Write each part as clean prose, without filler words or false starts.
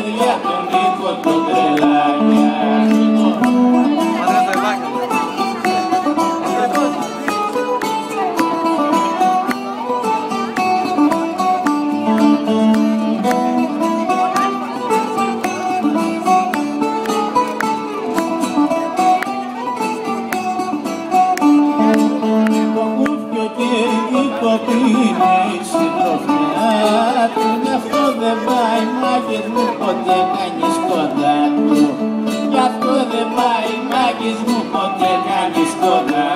παιδιά τον Νίκο τον τρελάκια. Είναι η συντροφιά του, γι' αυτό δεν πάει μάγκες μου ποτέ κανείς κοντά του. Γι' αυτό δεν πάει μάγκες μου ποτέ κανείς κοντά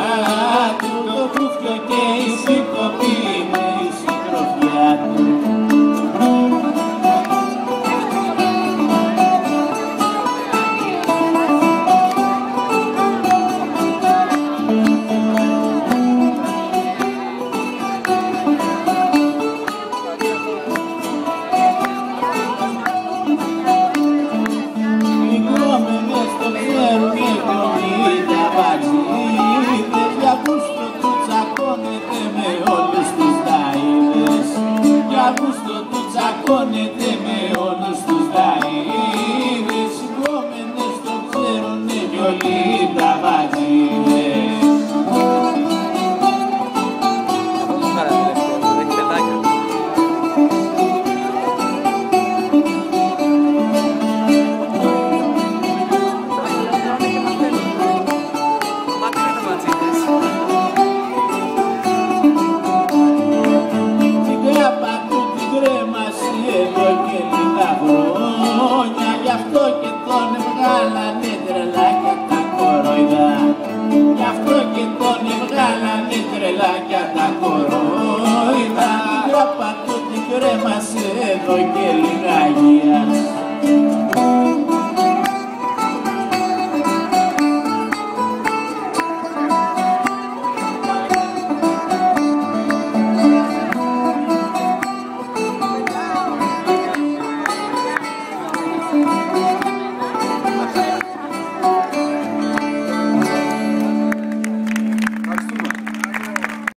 του. Το κούφιο και η σηκωπή είναι η συντροφιά του. Αύγουστο του τσακώνεται με όλους τους δαΐδες. Συγκόμενες το ξέρουνε κι όλοι τα βατζίδες. Εδώ και λίγα χρόνια, γι' αυτό και τον βγάλανε τρελάκια τα κοροϊδά. Γι' αυτό και τον βγάλανε τρελάκια τα κοροϊδά. Την κρέπα του την κρέμασε εδώ και λίγα γεια.